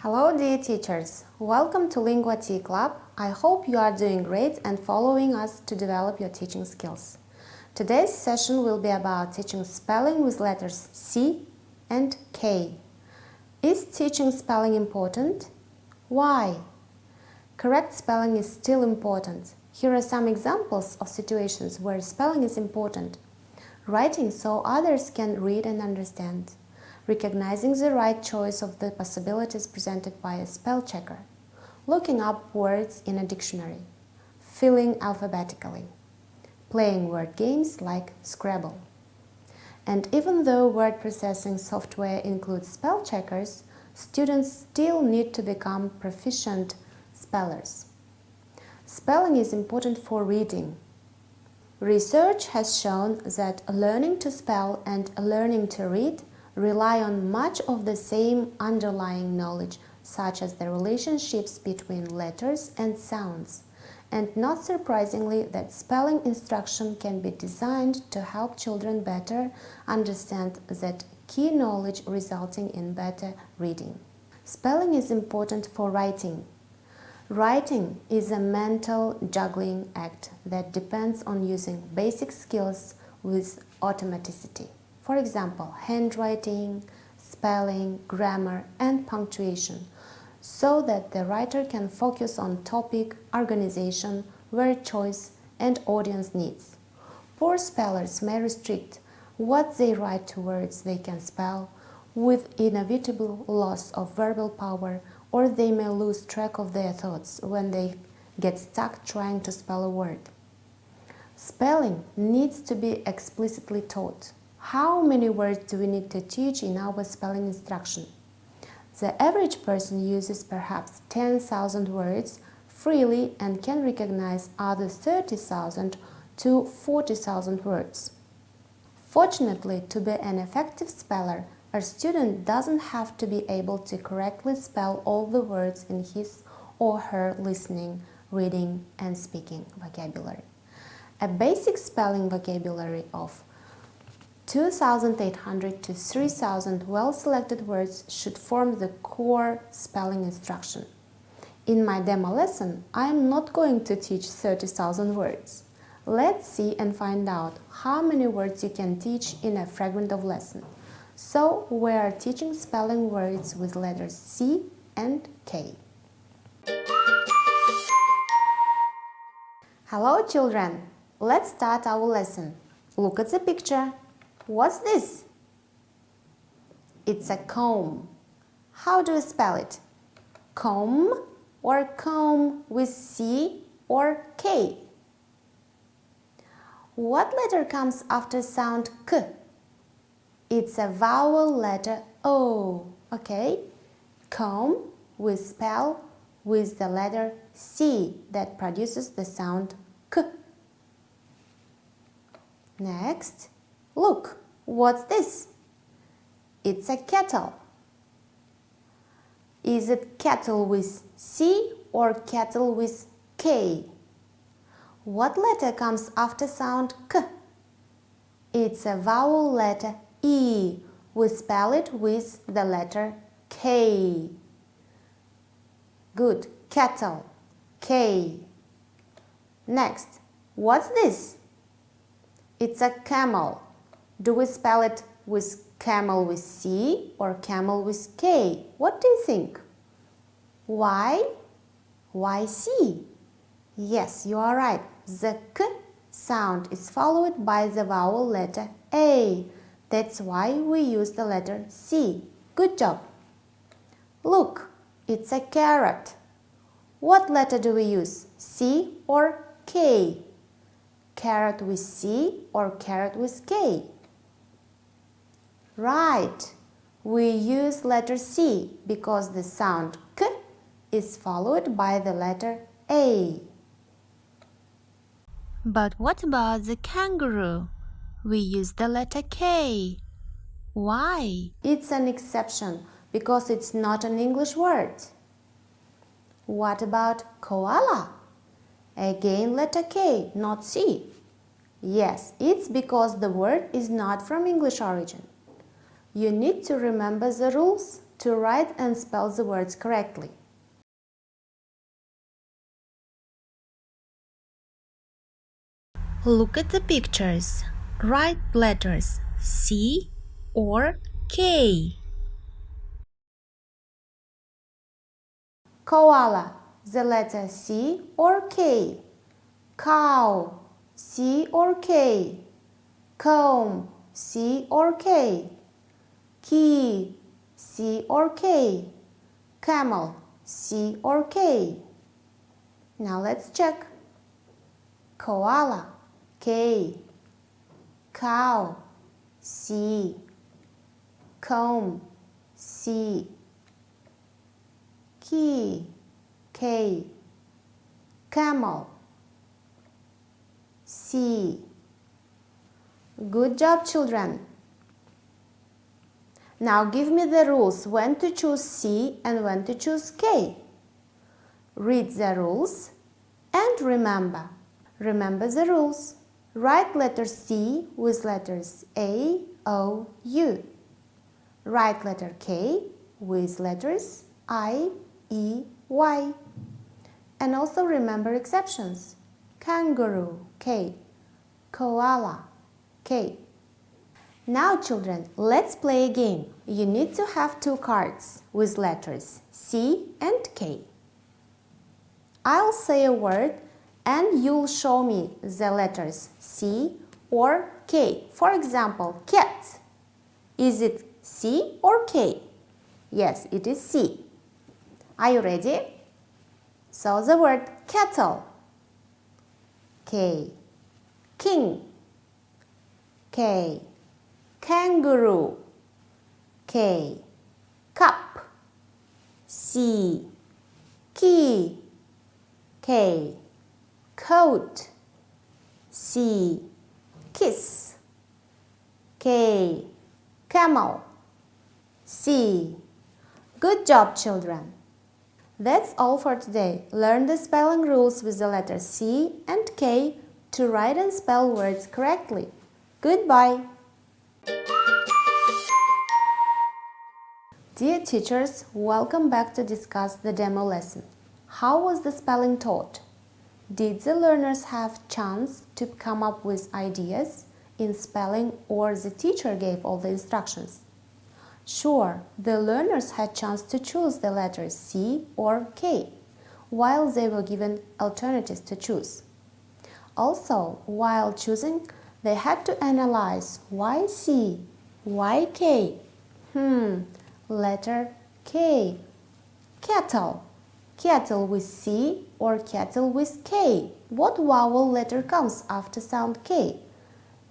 Hello dear teachers, welcome to Lingua Tea Club. I hope you are doing great and following us to develop your teaching skills. Today's session will be about teaching spelling with letters C and K. Is teaching spelling important? Why? Correct spelling is still important. Here are some examples of situations where spelling is important. Writing so others can read and understand. Recognizing the right choice of the possibilities presented by a spell checker. Looking up words in a dictionary. Filling alphabetically. Playing word games like Scrabble. And even though word processing software includes spell checkers, students still need to become proficient spellers. Spelling is important for reading. Research has shown that learning to spell and learning to read rely on much of the same underlying knowledge, such as the relationships between letters and sounds. And not surprisingly, that spelling instruction can be designed to help children better understand that key knowledge resulting in better reading. Spelling is important for writing. Writing is a mental juggling act that depends on using basic skills with automaticity. For example, handwriting, spelling, grammar, and punctuation, so that the writer can focus on topic, organization, word choice, and audience needs. Poor spellers may restrict what they write to words they can spell, with inevitable loss of verbal power, or they may lose track of their thoughts when they get stuck trying to spell a word. Spelling needs to be explicitly taught. How many words do we need to teach in our spelling instruction? The average person uses perhaps 10,000 words freely and can recognize other 30,000 to 40,000 words. Fortunately, to be an effective speller, a student doesn't have to be able to correctly spell all the words in his or her listening, reading, and speaking vocabulary. A basic spelling vocabulary of 2,800 to 3,000 well-selected words should form the core spelling instruction. In my demo lesson, I am not going to teach 30,000 words. Let's see and find out how many words you can teach in a fragment of lesson. So, we are teaching spelling words with letters C and K. Hello children! Let's start our lesson. Look at the picture. What's this? It's a comb. How do you spell it? Comb or comb with C or K? What letter comes after sound K? It's a vowel letter O, okay? Comb we spell with the letter C that produces the sound K. Next, look, what's this? It's a kettle. Is it kettle with C or kettle with K? What letter comes after sound K? It's a vowel letter E. We spell it with the letter K. Good, kettle, K. Next, what's this? It's a camel. Do we spell it with camel with C or camel with K? What do you think? Why? Why C? Yes, you are right. The K sound is followed by the vowel letter A. That's why we use the letter C. Good job. Look, it's a carrot. What letter do we use? C or K? Carrot with C or carrot with K? Right. We use letter C because the sound K is followed by the letter A. But what about the kangaroo? We use the letter K. Why? It's an exception because it's not an English word. What about koala? Again letter K, not C. Yes, it's because the word is not from English origin. You need to remember the rules to write and spell the words correctly. Look at the pictures. Write letters C or K. Koala, the letter C or K. Cow, C or K. Comb, C or K. Key, C or K. Camel, C or K. Now let's check. Koala, K. Cow, C. Comb, C. Key, K. Camel, C. Good job, children. Now give me the rules when to choose C and when to choose K. Read the rules and remember. Remember the rules. Write letter C with letters A, O, U. Write letter K with letters I, E, Y. And also remember exceptions. Kangaroo, K. Koala, K. Now children, let's play a game. You need to have 2 cards with letters C and K. I'll say a word and you'll show me the letters C or K. For example, cat. Is it C or K? Yes, it is C. Are you ready? So the word kettle, K. King, K. Kangaroo, K. Cup, C. Key, K. Coat, C. Kiss, K. Camel, C. Good job, children. That's all for today. Learn the spelling rules with the letters C and K to write and spell words correctly. Goodbye. Dear teachers, welcome back to discuss the demo lesson. How was the spelling taught? Did the learners have chance to come up with ideas in spelling or the teacher gave all the instructions? Sure, the learners had chance to choose the letters C or K, while they were given alternatives to choose. Also, while choosing, they had to analyze why C, why K. Letter K. Kettle. Kettle with C or kettle with K. What vowel letter comes after sound K?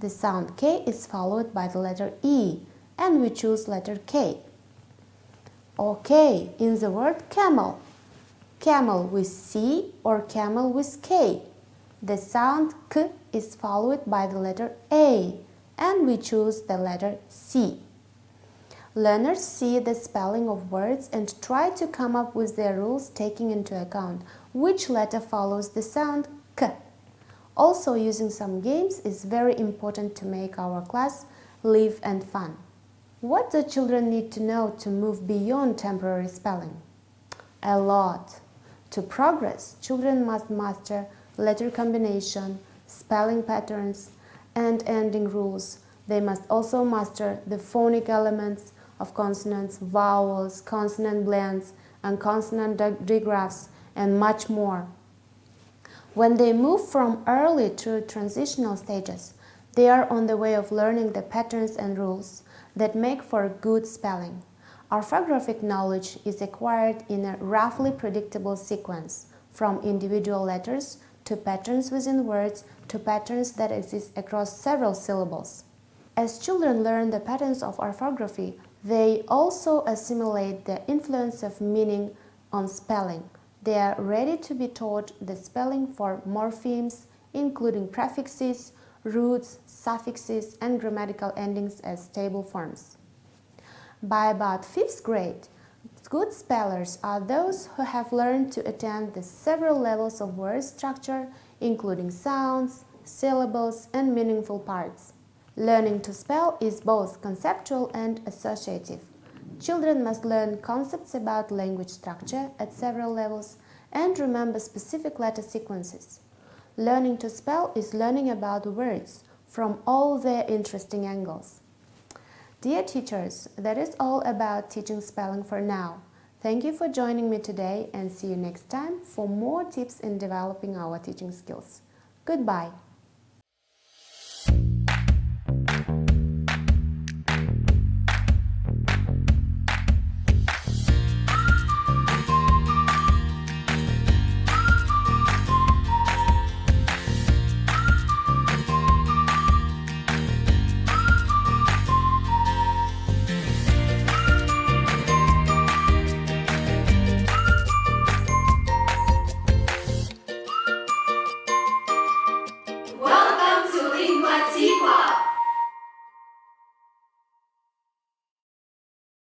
The sound K is followed by the letter E, and we choose letter K. Okay, in the word camel. Camel with C or camel with K. The sound K is followed by the letter A, and we choose the letter C. Learners see the spelling of words and try to come up with their rules taking into account which letter follows the sound K. Also, using some games is very important to make our class live and fun. What do children need to know to move beyond temporary spelling? A lot. To progress, children must master letter combination, spelling patterns, and ending rules. They must also master the phonic elements of consonants, vowels, consonant blends, and consonant digraphs, and much more. When they move from early to transitional stages, they are on the way of learning the patterns and rules that make for good spelling. Orthographic knowledge is acquired in a roughly predictable sequence, from individual letters to patterns within words to patterns that exist across several syllables. As children learn the patterns of orthography, they also assimilate the influence of meaning on spelling. They are ready to be taught the spelling for morphemes, including prefixes, roots, suffixes, and grammatical endings as stable forms. By about 5th grade, good spellers are those who have learned to attend the several levels of word structure, including sounds, syllables, and meaningful parts. Learning to spell is both conceptual and associative. Children must learn concepts about language structure at several levels and remember specific letter sequences. Learning to spell is learning about words from all their interesting angles. Dear teachers, that is all about teaching spelling for now. Thank you for joining me today and see you next time for more tips in developing our teaching skills. Goodbye.